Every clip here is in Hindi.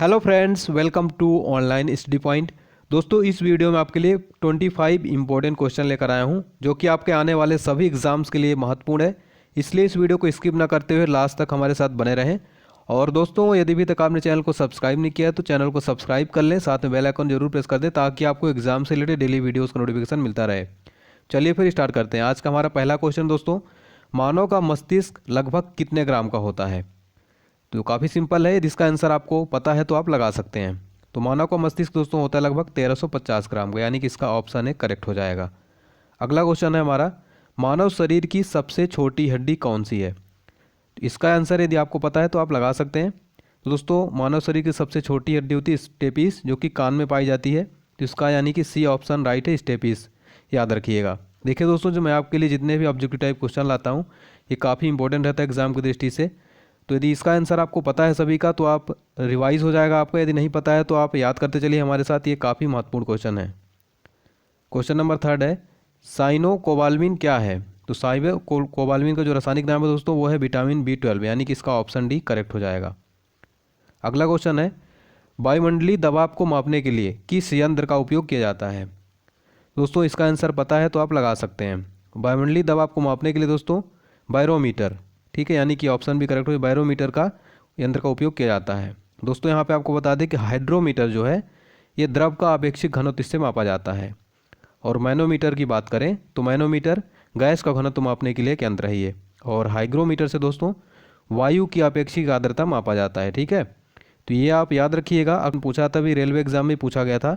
Hello friends, welcome to online study point. दोस्तों, इस वीडियो में आपके लिए 25 इंपॉर्टेंट क्वेश्चन लेकर आया हूं जो कि आपके आने वाले सभी एग्जाम्स के लिए महत्वपूर्ण है। इसलिए इस वीडियो को स्किप ना करते हुए लास्ट तक हमारे साथ बने रहें। और दोस्तों, यदि भी तक आपने चैनल को सब्सक्राइब नहीं किया है तो चैनल को सब्सक्राइब कर लें, साथ में बेल आइकन जरूर प्रेस कर दें ताकि आपको एग्जाम से रिलेटेड डेली वीडियोज़ का नोटिफिकेशन मिलता रहे। चलिए फिर स्टार्ट करते हैं। आज का हमारा पहला क्वेश्चन दोस्तों, मानव का मस्तिष्क लगभग कितने ग्राम का होता है? तो काफ़ी सिंपल है, जिसका आंसर आपको पता है तो आप लगा सकते हैं। तो मानव का मस्तिष्क दोस्तों होता है लगभग 1350 ग्राम का, यानी कि इसका ऑप्शन है करेक्ट हो जाएगा। अगला क्वेश्चन है हमारा, मानव शरीर की सबसे छोटी हड्डी कौन सी है? इसका आंसर यदि आपको पता है तो आप लगा सकते हैं। तो दोस्तों, मानव शरीर की सबसे छोटी हड्डी होती है स्टेपिस, जो कि कान में पाई जाती है। तो इसका यानी कि सी ऑप्शन राइट है, स्टेपिस। याद रखिएगा। देखिए दोस्तों, जो मैं आपके लिए जितने भी ऑब्जेक्टिव टाइप क्वेश्चन लाता हूँ ये काफ़ी इंपॉर्टेंट रहता है एग्जाम की दृष्टि से। तो यदि इसका आंसर आपको पता है सभी का तो आप रिवाइज हो जाएगा आपका, यदि नहीं पता है तो आप याद करते चलिए हमारे साथ। ये काफ़ी महत्वपूर्ण क्वेश्चन है। क्वेश्चन नंबर 3 है, साइनोकोबाल्मिन क्या है? तो साइनोकोबाल्मिन का जो रासायनिक नाम है दोस्तों वो है विटामिन B12, यानी कि इसका ऑप्शन डी करेक्ट हो जाएगा। अगला क्वेश्चन है, वायुमंडलीय दबाव को मापने के लिए किस यंत्र का उपयोग किया जाता है? दोस्तों, इसका आंसर पता है तो आप लगा सकते हैं। वायुमंडलीय दबाव को मापने के लिए दोस्तों बैरोमीटर, ठीक है, यानी कि ऑप्शन भी करेक्ट हो, बैरोमीटर का यंत्र का उपयोग किया जाता है। दोस्तों, यहाँ पे आपको बता दें कि हाइड्रोमीटर जो है ये द्रव का अपेक्षित घनत्व इससे मापा जाता है। और मैनोमीटर की बात करें तो मैनोमीटर गैस का घनत्व मापने के लिए एक यंत्र है ये। और हाइग्रोमीटर से दोस्तों वायु की अपेक्षित आर्द्रता मापा जाता है, ठीक है। तो ये आप याद रखिएगा, अब पूछा था भी, रेलवे एग्जाम में पूछा गया था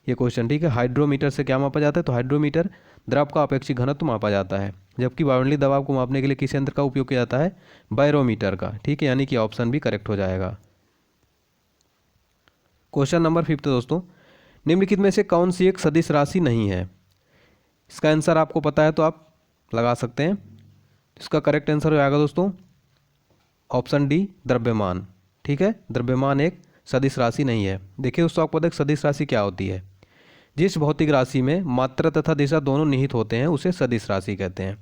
ये क्वेश्चन, ठीक है। हाइड्रोमीटर से क्या मापा जाता है? तो हाइड्रोमीटर द्रव का अपेक्षित घनत्व मापा जाता है, जबकि वायुमंडलीय दबाव को मापने के लिए किस यंत्र का उपयोग किया जाता है? बैरोमीटर का, ठीक है, यानी कि ऑप्शन भी करेक्ट हो जाएगा। क्वेश्चन नंबर 5 दोस्तों, निम्नलिखित में से कौन सी एक सदिश राशि नहीं है? इसका आंसर आपको पता है तो आप लगा सकते हैं। इसका करेक्ट आंसर हो जाएगा दोस्तों ऑप्शन डी, द्रव्यमान, ठीक है। द्रव्यमान एक सदिश राशि नहीं है। देखिए दोस्तों, आपको पता है सदिश राशि क्या होती है? जिस भौतिक राशि में मात्रा तथा दिशा दोनों निहित होते हैं उसे सदिश राशि कहते हैं।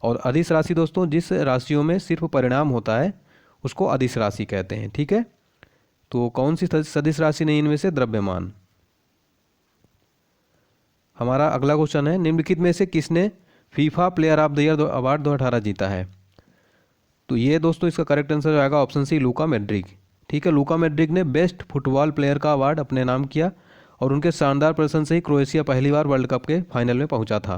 और अदिश राशि दोस्तों जिस राशियों में सिर्फ परिणाम होता है उसको अदिश राशि कहते हैं, ठीक है। तो कौन सी सदिश राशि नहीं इनमें से? द्रव्यमान। हमारा अगला क्वेश्चन है, निम्नलिखित में से किसने FIFA player of the year award 2018 जीता है? तो ये दोस्तों इसका करेक्ट आंसर आएगा ऑप्शन सी, लूका मॉड्रिक, ठीक है। लूका मॉड्रिक ने बेस्ट फुटबॉल प्लेयर का अवार्ड अपने नाम किया और उनके शानदार प्रदर्शन से ही क्रोएशिया पहली बार वर्ल्ड कप के फाइनल में पहुंचा था,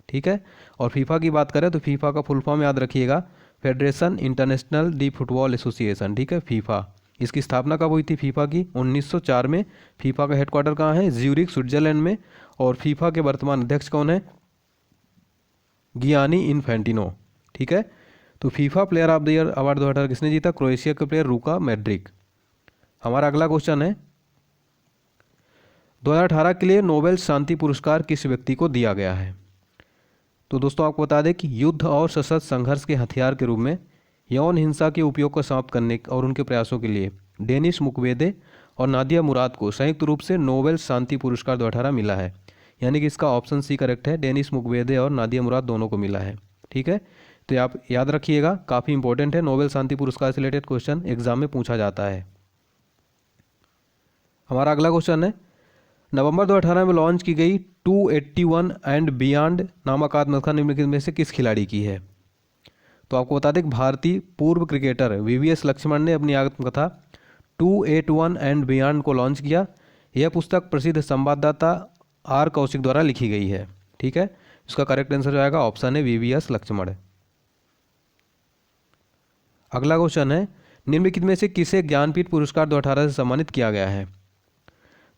ठीक है। और फीफा की बात करें तो फीफा का फुल फॉर्म याद रखिएगा, federation international D football association, ठीक है, फीफा। इसकी स्थापना कब हुई थी फीफा की? 1904 में। फीफा का हेडक्वार्टर कहाँ है? ज्यूरिख, स्विट्जरलैंड में। और फीफा के वर्तमान अध्यक्ष कौन है? गियानी इन्फेंटिनो, ठीक है। तो FIFA player of the year award 2018 किसने जीता? क्रोएशिया के प्लेयर लूका मॉड्रिक। हमारा अगला क्वेश्चन है, 2018 के लिए नोबेल शांति पुरस्कार किस व्यक्ति को दिया गया है? तो दोस्तों आपको बता दें कि युद्ध और सशस्त्र संघर्ष के हथियार के रूप में यौन हिंसा के उपयोग को समाप्त करने और उनके प्रयासों के लिए डेनिस मुक्वेदे और नादिया मुराद को संयुक्त रूप से नोबेल शांति पुरस्कार 2018 मिला है, यानी कि इसका ऑप्शन सी करेक्ट है, डेनिस मुक्वेदे और नादिया मुराद दोनों को मिला है, ठीक है। तो आप याद रखिएगा, काफ़ी इंपॉर्टेंट है, नोबेल शांति पुरस्कार से रिलेटेड क्वेश्चन एग्जाम में पूछा जाता है। हमारा अगला क्वेश्चन है, नवंबर 2018 में लॉन्च की गई 281 एंड बियॉन्ड नामक आत्मकथा निम्नलिखित में से किस खिलाड़ी की है? तो आपको बता दें कि भारतीय पूर्व क्रिकेटर VVS लक्ष्मण ने अपनी आत्मकथा 281 एंड बियॉन्ड को लॉन्च किया। यह पुस्तक प्रसिद्ध संवाददाता R कौशिक द्वारा लिखी गई है, ठीक है। इसका करेक्ट आंसर जो आएगा ऑप्शन है VVS लक्ष्मण। अगला क्वेश्चन है, निम्नलिखित में से किसे ज्ञानपीठ पुरस्कार 2018 से सम्मानित किया गया है?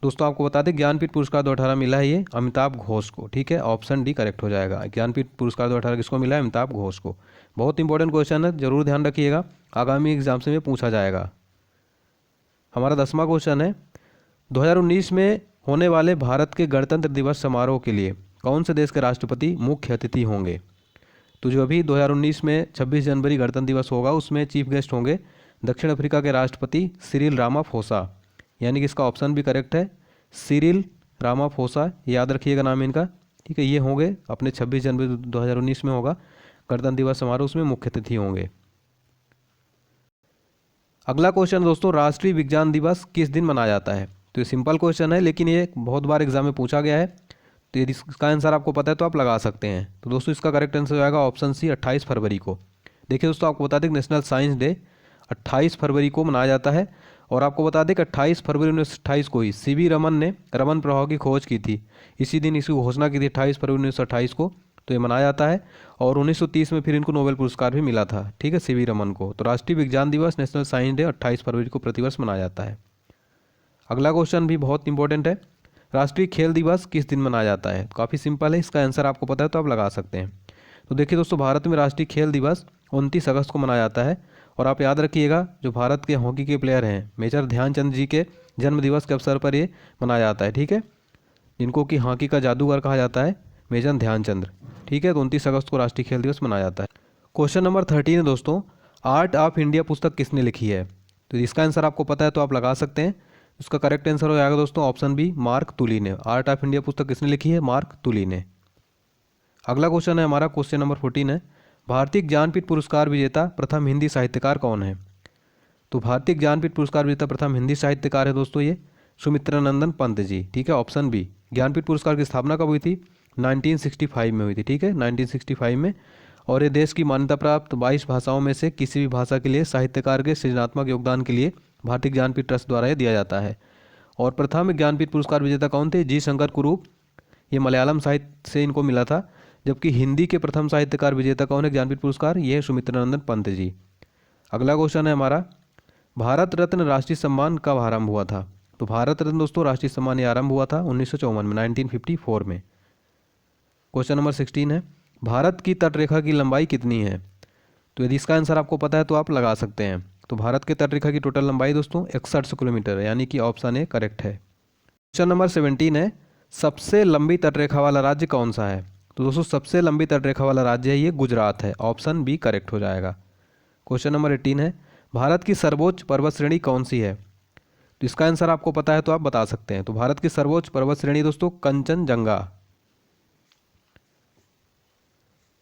दोस्तों आपको बता दें ज्ञानपीठ पुरस्कार 2018 मिला है ये अमिताभ घोष को, ठीक है, ऑप्शन डी करेक्ट हो जाएगा। ज्ञानपीठ पुरस्कार 2018 किसको मिला है? अमिताभ घोष को। बहुत इंपॉर्टेंट क्वेश्चन है, जरूर ध्यान रखिएगा, आगामी एग्जाम से में पूछा जाएगा। हमारा 10वां क्वेश्चन है, 2019 में होने वाले भारत के गणतंत्र दिवस समारोह के लिए कौन से देश के राष्ट्रपति मुख्य अतिथि होंगे? तो जो अभी 2019 में 26 जनवरी गणतंत्र दिवस होगा उसमें चीफ गेस्ट होंगे दक्षिण अफ्रीका के राष्ट्रपति सिरिल रामाफोसा, यानी कि इसका ऑप्शन भी करेक्ट है, सिरिल रामाफोसा, याद रखिएगा नाम इनका, ठीक है। ये होंगे अपने 26 जनवरी 2019 में होगा गणतंत्र दिवस समारोह, उसमें मुख्य अतिथि होंगे। अगला क्वेश्चन दोस्तों, राष्ट्रीय विज्ञान दिवस किस दिन मनाया जाता है? तो ये सिंपल क्वेश्चन है, लेकिन ये बहुत बार एग्जाम में पूछा गया है, तो यदि इसका आंसर आपको पता है तो आप लगा सकते हैं। तो दोस्तों इसका करेक्ट आंसर हो जाएगा ऑप्शन सी, 28 फरवरी को। देखिए दोस्तों, आपको बता दें कि नेशनल साइंस डे 28 फरवरी को मनाया जाता है। और आपको बता दें कि 28 फरवरी 1928 को ही सीवी रमन ने रमन प्रभाव की खोज की थी। इसी दिन इसकी घोषणा की थी 28 फरवरी 1928 को, तो ये मनाया जाता है। और 1930 में फिर इनको नोबेल पुरस्कार भी मिला था, ठीक है, सीवी रमन को। तो राष्ट्रीय विज्ञान दिवस नेशनल साइंस डे 28 फरवरी को प्रतिवर्ष मनाया जाता है। अगला क्वेश्चन भी बहुत इंपॉर्टेंट है, राष्ट्रीय खेल दिवस किस दिन मनाया जाता है? काफ़ी सिंपल है, इसका आंसर आपको पता है तो आप लगा सकते हैं। तो देखिए दोस्तों, भारत में राष्ट्रीय खेल दिवस 29 अगस्त को मनाया जाता है। और आप याद रखिएगा, जो भारत के हॉकी के प्लेयर हैं मेजर ध्यानचंद जी के जन्म दिवस के अवसर पर ये मनाया जाता है, ठीक है, जिनको कि हॉकी का जादूगर कहा जाता है, मेजर ध्यानचंद, ठीक है। तो 29 अगस्त को राष्ट्रीय खेल दिवस मनाया जाता है। क्वेश्चन नंबर 13 है दोस्तों, आर्ट ऑफ इंडिया पुस्तक किसने लिखी है? तो इसका आंसर आपको पता है तो आप लगा सकते हैं। इसका करेक्ट आंसर हो जाएगा दोस्तों ऑप्शन बी, मार्क तुली ने। आर्ट ऑफ इंडिया पुस्तक किसने लिखी है? मार्क तुली ने। अगला क्वेश्चन है हमारा, क्वेश्चन नंबर 14 है, भारतीय ज्ञानपीठ पुरस्कार विजेता प्रथम हिंदी साहित्यकार कौन है? तो भारतीय ज्ञानपीठ पुरस्कार विजेता प्रथम हिंदी साहित्यकार है दोस्तों ये सुमित्रानंदन पंत जी, ठीक है, ऑप्शन बी। ज्ञानपीठ पुरस्कार की स्थापना कब हुई थी? 1965 में हुई थी, ठीक है, 1965 में। और ये देश की मान्यता प्राप्त 22 भाषाओं में से किसी भी भाषा के लिए साहित्यकार के सृजनात्मक योगदान के लिए भारतीय ज्ञानपीठ ट्रस्ट द्वारा ये दिया जाता है। और प्रथम ज्ञानपीठ पुरस्कार विजेता कौन थे? जी शंकर कुरूप, ये मलयालम साहित्य से इनको मिला था। जबकि हिंदी के प्रथम साहित्यकार विजेता कौन है ज्ञानपीठ पुरस्कार? ये है सुमित्रानंदन पंत जी। अगला क्वेश्चन है हमारा, भारत रत्न राष्ट्रीय सम्मान कब आरंभ हुआ था? तो भारत रत्न दोस्तों राष्ट्रीय सम्मान ये आरंभ हुआ था 1954 में, 1954 में। क्वेश्चन नंबर 16 है, भारत की तटरेखा की लंबाई कितनी है? तो यदि इसका आंसर आपको पता है तो आप लगा सकते हैं। तो भारत के तटरेखा की टोटल लंबाई दोस्तों 61 किलोमीटर है, यानी कि ऑप्शन ए करेक्ट है। क्वेश्चन नंबर 17 है, सबसे लंबी तटरेखा वाला राज्य कौन सा है? तो दोस्तों सबसे लंबी तटरेखा वाला राज्य है ये गुजरात है, ऑप्शन बी करेक्ट हो जाएगा। क्वेश्चन नंबर 18 है, भारत की सर्वोच्च पर्वत श्रेणी कौन सी है? तो इसका आंसर आपको पता है तो आप बता सकते हैं। तो भारत की सर्वोच्च पर्वत श्रेणी दोस्तों कंचनजंगा।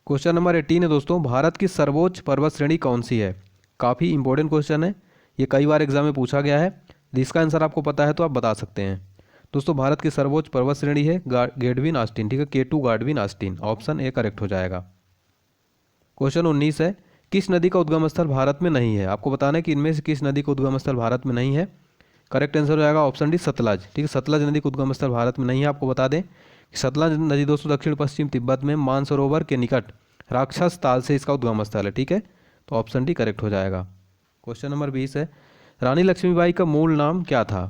क्वेश्चन नंबर 18 है दोस्तों, भारत की सर्वोच्च पर्वत श्रेणी कौन सी है? काफ़ी इंपॉर्टेंट क्वेश्चन है, ये कई बार एग्जाम में पूछा गया है। इसका आंसर आपको पता है तो आप बता सकते हैं। दोस्तों भारत की सर्वोच्च पर्वत श्रेणी है गेडविन आस्टीन, ठीक है, K2 गाडविन Austin, option A correct हो जाएगा। क्वेश्चन 19 है, किस नदी का उद्गम स्थल भारत में नहीं है? आपको बताना है कि इनमें से किस नदी का उद्गम स्थल भारत में नहीं है। करेक्ट आंसर हो जाएगा ऑप्शन डी, सतलज, ठीक है, सतलज नदी का उद्गम स्थल भारत में नहीं है। आपको बता दें कि सतलज नदी दोस्तों दक्षिण पश्चिम तिब्बत में मानसरोवर के निकट राक्षस ताल से इसका उद्गम स्थल है, ठीक है, तो ऑप्शन डी करेक्ट हो जाएगा। क्वेश्चन नंबर 20 है, रानी लक्ष्मीबाई का मूल नाम क्या था?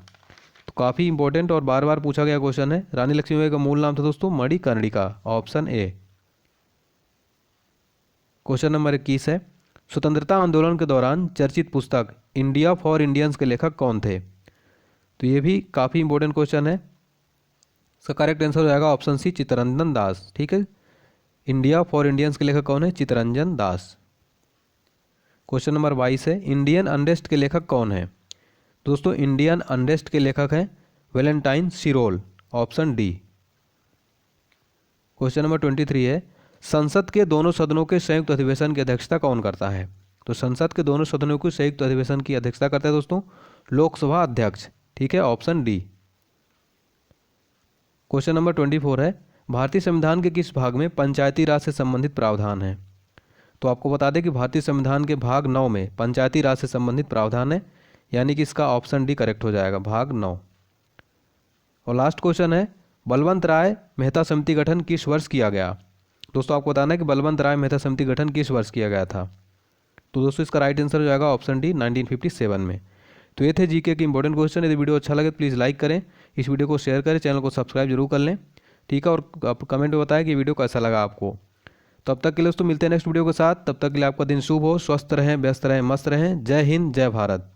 तो काफ़ी इंपॉर्टेंट और बार बार पूछा गया क्वेश्चन है। रानी लक्ष्मीबाई का मूल नाम था दोस्तों Manikarnika, option A. Question number 21 है, स्वतंत्रता आंदोलन के दौरान चर्चित पुस्तक इंडिया फॉर इंडियंस के लेखक कौन थे? तो ये भी काफ़ी इंपॉर्टेंट क्वेश्चन है। इसका करेक्ट आंसर हो जाएगा ऑप्शन सी, चित्तरंजन दास, ठीक है। इंडिया फॉर इंडियंस के लेखक कौन है? चित्तरंजन दास। क्वेश्चन नंबर 22 है, इंडियन अनरेस्ट के लेखक कौन है? दोस्तों इंडियन अनरेस्ट के लेखक हैं Valentine सिरोल, option D. Question number 23 है, संसद के दोनों सदनों के संयुक्त अधिवेशन की अध्यक्षता कौन करता है? तो संसद के दोनों सदनों के संयुक्त अधिवेशन की अध्यक्षता करता है दोस्तों लोकसभा अध्यक्ष, ठीक है, ऑप्शन डी। क्वेश्चन नंबर 24 है, भारतीय संविधान के किस भाग में पंचायती राज से संबंधित प्रावधान है? तो आपको बता दें कि भारतीय संविधान के भाग 9 में पंचायती राज से संबंधित प्रावधान है, यानी कि इसका ऑप्शन डी करेक्ट हो जाएगा, भाग 9। और लास्ट क्वेश्चन है, बलवंत राय मेहता समिति गठन किस वर्ष किया गया? दोस्तों आपको बताना है कि बलवंत राय मेहता समिति गठन किस वर्ष किया गया था। तो दोस्तों इसका राइट आंसर हो जाएगा ऑप्शन डी, 1957 में। तो ये थे जीके के इंपॉर्टेंट क्वेश्चन। यदि वीडियो अच्छा लगे तो प्लीज़ लाइक करें, इस वीडियो को शेयर करें, चैनल को सब्सक्राइब जरूर कर लें, ठीक है, और आप कमेंट में बताएं कि वीडियो कैसा लगा आपको। तब तक के लिए दोस्तों मिलते हैं नेक्स्ट वीडियो के साथ। तब तक के लिए आपका दिन शुभ हो, स्वस्थ रहें, व्यस्त रहें, मस्त रहें। जय हिंद, जय भारत।